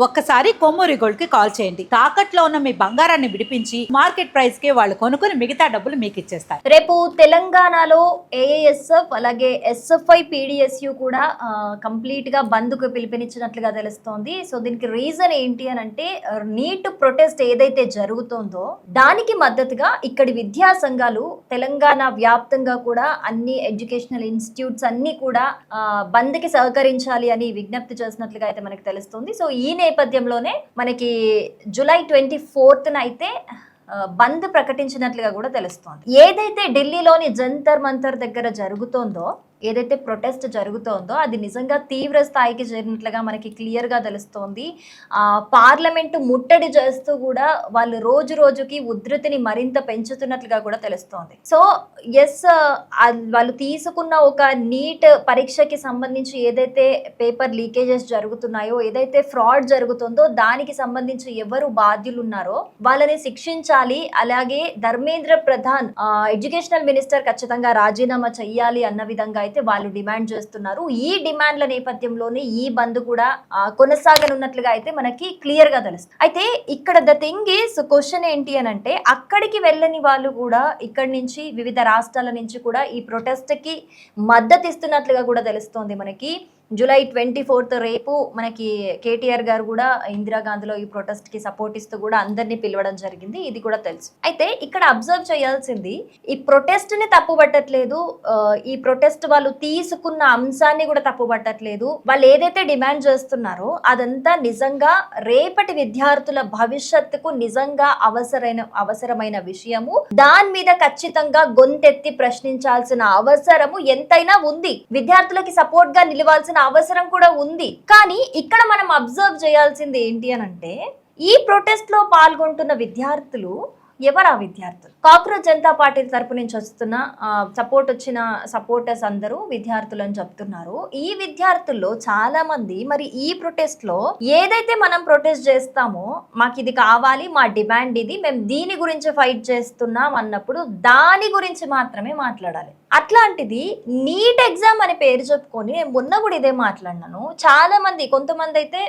ఒక్కసారి కొమ్మూరి గోల్డ్ కి కాల్ చేయండి. తాకట్లో ఉన్న మీ బంగారాన్ని విడిపించి మార్కెట్ ప్రైస్ కి వాళ్ళు కొనుక్కుని మిగతా డబ్బులు మీకు ఇచ్చేస్తారు. రేపు తెలంగాణలో ఏఏఎస్ఎఫ్ అలాగే ఎస్ఎఫ్ఐ పీడిఎస్యు కూడా కంప్లీట్ గా బంద్ కు పిలుపునిచ్చినట్లుగా తెలుస్తోంది. సో దీనికి రీజన్ ఏంటి అని అంటే నీట్ ప్రొటెస్ట్ ఏదైతే జరుగుతోందో దానికి మద్దతుగా ఇక్కడి విద్యా సంఘాలు తెలంగాణ వ్యాప్తంగా కూడా అన్ని ఎడ్యుకేషనల్ ఇన్స్టిట్యూట్స్ అన్ని కూడా బంద్ కి సహకరించాలి అని విజ్ఞప్తి చేసినట్లుగా అయితే మనకి తెలుస్తుంది. సో ఈ నేపథ్యంలోనే మనకి జూలై 24th అయితే బంద్ ప్రకటించినట్లుగా కూడా తెలుస్తోంది. ఏదైతే ఢిల్లీలోని జంతర్ మంతర్ దగ్గర జరుగుతోందో, ఏదైతే ప్రొటెస్ట్ జరుగుతోందో అది నిజంగా తీవ్ర స్థాయికి జరిగినట్లుగా మనకి క్లియర్ గా తెలుస్తోంది. పార్లమెంటు ముట్టడి చేస్తూ కూడా వాళ్ళు రోజు రోజుకి ఉధృతిని మరింత పెంచుతున్నట్లుగా కూడా తెలుస్తోంది. సో ఎస్, వాళ్ళు తీసుకున్న ఒక నీట్ పరీక్షకి సంబంధించి ఏదైతే పేపర్ లీకేజెస్ జరుగుతున్నాయో, ఏదైతే ఫ్రాడ్ జరుగుతుందో దానికి సంబంధించి ఎవరు బాధ్యులు ఉన్నారో వాళ్ళని శిక్షించాలి. అలాగే ధర్మేంద్ర ప్రధాన్ ఎడ్యుకేషనల్ మినిస్టర్ ఖచ్చితంగా రాజీనామా చెయ్యాలి అన్న విధంగా అయితే వాళ్ళు డిమాండ్ చేస్తున్నారు. ఈ డిమాండ్ల నేపథ్యంలోనే ఈ బంద్ కూడా కొనసాగనున్నట్లుగా అయితే మనకి క్లియర్ గా తెలుస్తుంది. అయితే ఇక్కడ ద థింగ్ ఈస్, క్వశ్చన్ ఏంటి అని అంటే అక్కడికి వెళ్ళని వాళ్ళు కూడా ఇక్కడి నుంచి వివిధ రాష్ట్రాల నుంచి కూడా ఈ ప్రొటెస్ట్ కి మద్దతు ఇస్తున్నట్లుగా కూడా తెలుస్తోంది మనకి. జూలై 24th రేపు మనకి కేటీఆర్ గారు కూడా ఇందిరాగాంధీలో ఈ ప్రొటెస్ట్ కి సపోర్ట్ ఇస్తూ కూడా అందరినీ పిలవడం జరిగింది. ఇది కూడా తెలుసు. అయితే ఇక్కడ అబ్జర్వ్ చేయాల్సింది, ఈ ప్రొటెస్ట్ ని తప్పు పట్టట్లేదు, ఈ ప్రొటెస్ట్ వాళ్ళు తీసుకున్న అంశాన్ని కూడా తప్పు పట్టట్లేదు. వాళ్ళు ఏదైతే డిమాండ్ చేస్తున్నారో అదంతా నిజంగా రేపటి విద్యార్థుల భవిష్యత్తుకు నిజంగా అవసరమైన విషయము. దాని మీద ఖచ్చితంగా గొంతెత్తి ప్రశ్నించాల్సిన అవసరము ఎంతైనా ఉంది. విద్యార్థులకి సపోర్ట్ గా నిలవాల్సిన అవసరం కూడా ఉంది. కానీ ఇక్కడ మనం అబ్జర్వ్ చేయాల్సింది ఏంటి అని అంటే ఈ ప్రొటెస్ట్ లో పాల్గొంటున్న విద్యార్థులు ఎవరు? ఆ విద్యార్థులు కాక్రోచ్ జనతా పార్టీ తరపు నుంచి వస్తున్న సపోర్టర్స్ అందరూ విద్యార్థులు అని చెప్తున్నారు. ఈ విద్యార్థుల్లో చాలా మంది మరి ఈ ప్రొటెస్ట్ లో ఏదైతే మనం ప్రొటెస్ట్ చేస్తామో, మాకు ఇది కావాలి, మా డిమాండ్ ఇది, మేము దీని గురించి ఫైట్ చేస్తున్నాం అన్నప్పుడు దాని గురించి మాత్రమే మాట్లాడాలి. అట్లాంటిది నీట్ ఎగ్జామ్ అనే పేరు చెప్పుకొని నేను మొన్న కూడా ఇదే మాట్లాడినాను. చాలా మంది, కొంతమంది అయితే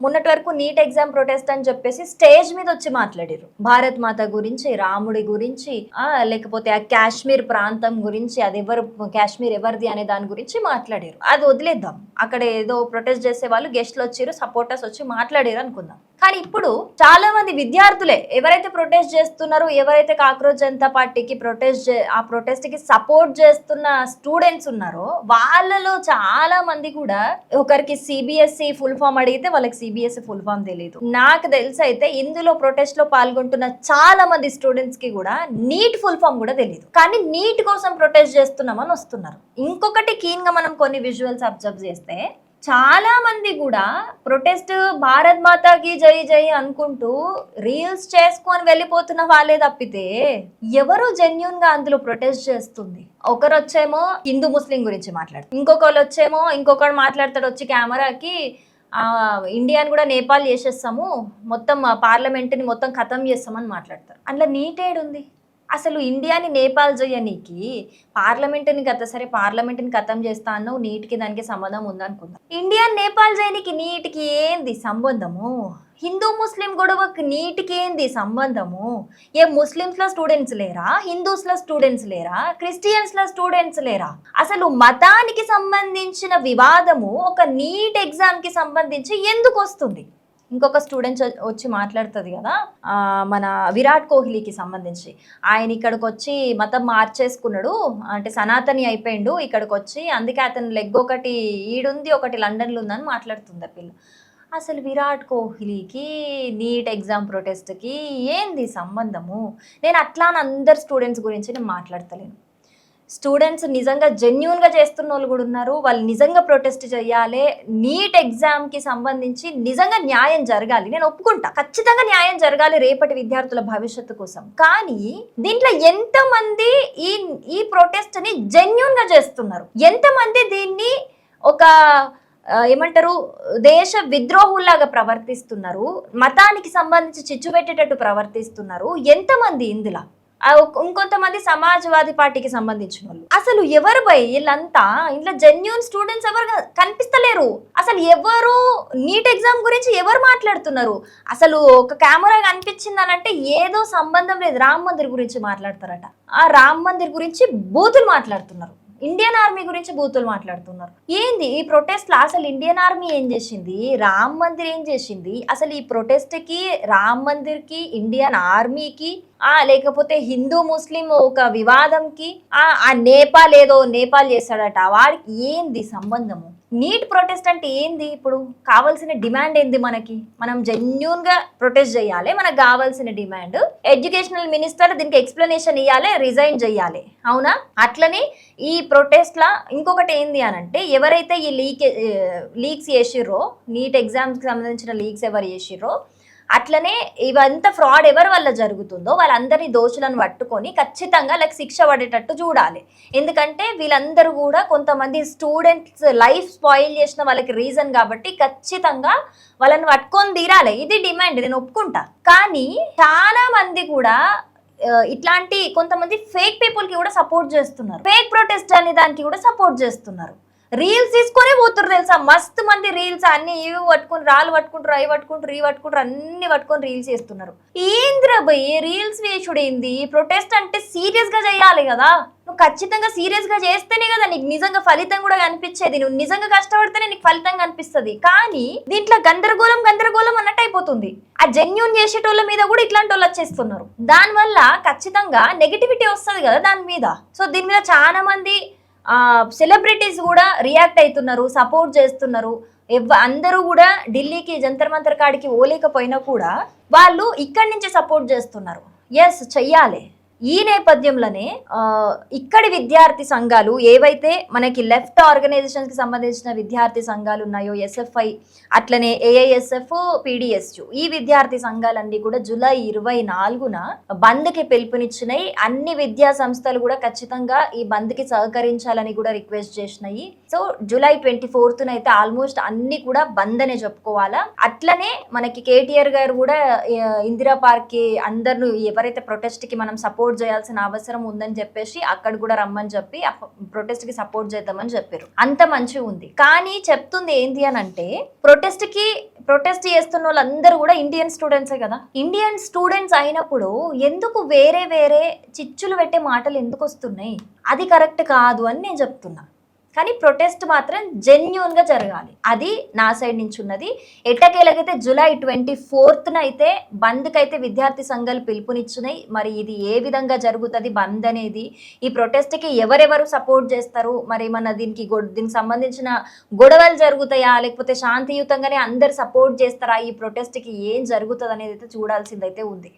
మొన్నటి వరకు నీట్ ఎగ్జామ్ ప్రొటెస్ట్ అని చెప్పేసి స్టేజ్ మీద వచ్చి మాట్లాడారు. భారత్ మాత గురించి, రాముడి గురించి, లేకపోతే ఆ కాశ్మీర్ ప్రాంతం గురించి, అది కాశ్మీర్ ఎవరిది అనే దాని గురించి మాట్లాడారు. అది వదిలేద్దాం, అక్కడ ఏదో ప్రొటెస్ట్ చేసే వాళ్ళు గెస్ట్లు వచ్చారు, సపోర్టర్స్ వచ్చి మాట్లాడారు అనుకుందాం. కానీ ఇప్పుడు చాలా మంది విద్యార్థులే ఎవరైతే ప్రొటెస్ట్ చేస్తున్నారో, ఎవరైతే కాక్రోచ్ జనతా పార్టీకి ఆ ప్రొటెస్ట్ కి సపోర్ట్ చేస్తున్న స్టూడెంట్స్ ఉన్నారో వాళ్ళలో చాలా మంది కూడా, ఒకరికి సిబిఎస్ఈ ఫుల్ ఫామ్ అడిగితే వాళ్ళకి సిబిఎస్ఈ ఫుల్ ఫామ్ తెలియదు. నాకు తెలిసి అయితే ఇందులో ప్రొటెస్ట్ లో పాల్గొంటున్న చాలా మంది స్టూడెంట్స్ కి కూడా నీట్ ఫుల్ ఫామ్ కూడా తెలియదు. కానీ నీట్ కోసం ప్రొటెస్ట్ చేస్తున్నామని వస్తున్నారు. ఇంకొకటి కీన్ గా మనం కొన్ని విజువల్స్ అబ్జర్వ్ చేస్తే చాలా మంది కూడా ప్రొటెస్ట్ భారత్ మాతాకి జై జై అనుకుంటూ రీల్స్ చేసుకొని వెళ్ళిపోతున్న వాళ్ళే తప్పితే ఎవరు జెన్యున్ గా అందులో ప్రొటెస్ట్ చేస్తుంది? ఒకరు వచ్చేమో హిందూ ముస్లిం గురించి మాట్లాడతారు, ఇంకొకరు వచ్చేమో ఇంకొకరు మాట్లాడతాడు వచ్చి కెమెరాకి, ఇండియాని కూడా నేపాల్ చేసేస్తాము, మొత్తం పార్లమెంట్ని మొత్తం ఖతం చేస్తామని మాట్లాడతారు. అందులో నీటేడ్ ఉంది అసలు? ఇండియాని నేపాల్ చేయనీకి పార్లమెంట్ని ఖతం చేస్తా అన్నావు, నీటికి దానికి సంబంధం ఉందనుకుందాం. ఇండియాని నేపాల్ చేయనీకి నీటికి ఏంది సంబంధము? హిందూ ముస్లిం గొడవకి నీటికి ఏంది సంబంధము? ఏ ముస్లిమ్స్ లో స్టూడెంట్స్ లేరా? హిందూస్ లో స్టూడెంట్స్ లేరా? క్రిస్టియన్స్ లో స్టూడెంట్స్ లేరా? అసలు మతానికి సంబంధించిన వివాదము ఒక నీట్ ఎగ్జామ్ కి సంబంధించి ఎందుకు వస్తుంది? ఇంకొక స్టూడెంట్ వచ్చి మాట్లాడుతుంది కదా, మన విరాట్ కోహ్లీకి సంబంధించి, ఆయన ఇక్కడికి వచ్చి మతం మార్చేసుకున్నాడు, అంటే సనాతని అయిపోయిండు ఇక్కడికి వచ్చి, అందుకే అతని లెగ్ ఒకటి ఈడుంది ఒకటి లండన్లో ఉందని మాట్లాడుతుంది ఆ పిల్ల. అసలు విరాట్ కోహ్లీకి నీట్ ఎగ్జామ్ ప్రొటెస్ట్కి ఏంది సంబంధము? నేను అట్లా అందరు స్టూడెంట్స్ గురించి నేను మాట్లాడతలేను. స్టూడెంట్స్ నిజంగా జెన్యున్గా చేస్తున్న వాళ్ళు కూడా ఉన్నారు. వాళ్ళు నిజంగా ప్రొటెస్ట్ చేయాలి, నీట్ ఎగ్జామ్కి సంబంధించి నిజంగా న్యాయం జరగాలి, నేను ఒప్పుకుంటా, ఖచ్చితంగా న్యాయం జరగాలి రేపటి విద్యార్థుల భవిష్యత్తు కోసం. కానీ దీంట్లో ఎంతమంది ఈ ప్రొటెస్ట్ని జెన్యున్గా చేస్తున్నారు? ఎంతమంది దీన్ని ఒక ఏమంటారు దేశ విద్రోహుల్లాగా ప్రవర్తిస్తున్నారు, మతానికి సంబంధించి చిచ్చు పెట్టేటట్టు ప్రవర్తిస్తున్నారు? ఎంతమంది ఇందులో? ఇంకొంతమంది సమాజ్వాదీ పార్టీకి సంబంధించిన వాళ్ళు. అసలు ఎవరు భయ్ వీళ్ళంతా ఇంట్లో జెన్యూన్ స్టూడెంట్స్ ఎవరు కనిపిస్తలేరు. అసలు ఎవరు నీట్ ఎగ్జామ్ గురించి ఎవరు మాట్లాడుతున్నారు? అసలు ఒక కెమెరా కనిపించింది అని అంటే ఏదో సంబంధం లేదు, రామ్ మందిర్ గురించి మాట్లాడతారట. ఆ రామ్ మందిర్ గురించి బూతులు మాట్లాడుతున్నారు, ఇండియన్ ఆర్మీ గురించి బూతులు మాట్లాడుతున్నారు. ఏంది ఈ ప్రొటెస్ట్ లో? అసలు ఇండియన్ ఆర్మీ ఏం చేసింది, రామ్ మందిర్ ఏం చేసింది? అసలు ఈ ప్రొటెస్ట్ కి రామ్ మందిర్ కి ఇండియన్ ఆర్మీకి లేకపోతే హిందూ ముస్లిం ఒక వివాదంకి ఆ నేపాల్ చేస్తాడట వాడికి ఏంది సంబంధము? నీట్ ప్రొటెస్ట్ అంటే ఏంది? ఇప్పుడు కావాల్సిన డిమాండ్ ఏంది? మనం జెన్యూన్ గా ప్రొటెస్ట్ చేయాలి. మనకు కావాల్సిన డిమాండ్ ఎడ్యుకేషనల్ మినిస్టర్ దీనికి ఎక్స్ప్లెనేషన్ ఇవ్వాలి, రిజైన్ చేయాలి, అవునా? అట్లనే ఈ ప్రొటెస్ట్ లా ఇంకొకటి ఏంది అని అంటే, ఎవరైతే ఈ లీక్స్ చేసిర్రో, నీట్ ఎగ్జామ్స్ కి సంబంధించిన లీక్స్ ఎవరు చేసిర్రో, అట్లనే ఇవంతా ఫ్రాడ్ ఎవరి వల్ల జరుగుతుందో వాళ్ళందరినీ దోషులను పట్టుకొని ఖచ్చితంగా శిక్ష పడేటట్టు చూడాలి. ఎందుకంటే వీళ్ళందరూ కూడా కొంతమంది స్టూడెంట్స్ లైఫ్ స్పాయిల్ చేసిన వాళ్ళకి రీజన్ కాబట్టి ఖచ్చితంగా వాళ్ళని పట్టుకొని తీరాలి. ఇది డిమాండ్, నేను ఒప్పుకుంటా. కానీ చాలా మంది కూడా ఇట్లాంటి కొంతమంది ఫేక్ పీపుల్ కి కూడా సపోర్ట్ చేస్తున్నారు, ఫేక్ ప్రొటెస్ట్ అనే దానికి కూడా సపోర్ట్ చేస్తున్నారు. రీల్స్ తీసుకొనే పోతున్నారు తెలుసా, మస్తు మంది రీల్స్ అన్ని ఇవి పట్టుకుని, రాళ్ళు పట్టుకుంటారు, అవి పట్టుకుంటారు, ఇవి పట్టుకుంటారు, అన్ని పట్టుకొని రీల్స్ చేస్తున్నారు. ఏంద్రా భయ్ రీల్స్ వేసుడేంది? ప్రొటెస్ట్ అంటే సీరియస్ గా చేయాలి కదా. నువ్వు ఖచ్చితంగా సీరియస్ గా చేస్తేనే కదా నీకు నిజంగా ఫలితం కూడా కనిపించేది. నువ్వు నిజంగా కష్టపడితేనే నీకు ఫలితం కనిపిస్తుంది. కానీ దీంట్లో గందరగోళం అన్నట్టు అయిపోతుంది. ఆ జెన్యూన్ చేసేటోళ్ళ మీద కూడా ఇట్లాంటి వాళ్ళు వచ్చేస్తున్నారు. దానివల్ల ఖచ్చితంగా నెగిటివిటీ వస్తుంది కదా దాని మీద. సో దీని మీద చాలా మంది సెలబ్రిటీస్ కూడా రియాక్ట్ అవుతున్నారు, సపోర్ట్ చేస్తున్నారు. అందరూ కూడా ఢిల్లీకి జంతర్ మంతర్ కాడికి పోలేకపోయినా కూడా వాళ్ళు ఇక్కడి నుంచే సపోర్ట్ చేస్తున్నారు. ఎస్ చెయ్యాలి. ఈ నేపథ్యంలోనే ఇక్కడి విద్యార్థి సంఘాలు ఏవైతే మనకి లెఫ్ట్ ఆర్గనైజేషన్స్ కి సంబంధించిన విద్యార్థి సంఘాలు ఉన్నాయో, ఎస్ఎఫ్ఐ అట్లనే ఏఐఎస్ఎఫ్, పిడిఎస్యు, ఈ విద్యార్థి సంఘాలన్నీ కూడా జూలై 24న బంద్ కి పిలుపునిచ్చినాయి. అన్ని విద్యా సంస్థలు కూడా ఖచ్చితంగా ఈ బంద్ కి సహకరించాలని కూడా రిక్వెస్ట్ చేసినాయి. సో జూలై 24న అయితే ఆల్మోస్ట్ అన్ని కూడా బంద్ అనే చెప్పుకోవాలా. అట్లనే మనకి కేటీఆర్ గారు కూడా ఇందిరా పార్క్ కి అందరు ఎవరైతే ప్రొటెస్ట్ కి మనం సపోర్ట్ చేయాల్సిన అవసరం ఉందని చెప్పేసి అక్కడ కూడా రమ్మని చెప్పి ప్రొటెస్ట్ కి సపోర్ట్ చేద్దామని చెప్పారు. అంత మంచిగా ఉంది. కానీ చెప్తుంది ఏంటి అని అంటే, ప్రొటెస్ట్ చేస్తున్న వాళ్ళందరూ కూడా ఇండియన్ స్టూడెంట్సే కదా. ఇండియన్ స్టూడెంట్స్ అయినప్పుడు ఎందుకు వేరే చిచ్చులు పెట్టే మాటలు ఎందుకు వస్తున్నాయి? అది కరెక్ట్ కాదు అని నేను చెప్తున్నా. కానీ ప్రొటెస్ట్ మాత్రం జెన్యూన్ గా జరగాలి. అది నా సైడ్ నుంచి ఉన్నది. ఎట్టకేలకైతే జూలై 24న అయితే బంద్కి అయితే విద్యార్థి సంఘాలు పిలుపునిచ్చినాయి. మరి ఇది ఏ విధంగా జరుగుతుంది బంద్ అనేది, ఈ ప్రొటెస్ట్ కి ఎవరెవరు సపోర్ట్ చేస్తారు, మరి మన దీనికి సంబంధించిన గొడవలు జరుగుతాయా, లేకపోతే శాంతియుతంగానే అందరు సపోర్ట్ చేస్తారా, ఈ ప్రొటెస్ట్ కి ఏం జరుగుతుంది అనేది అయితే చూడాల్సిందైతే ఉంది.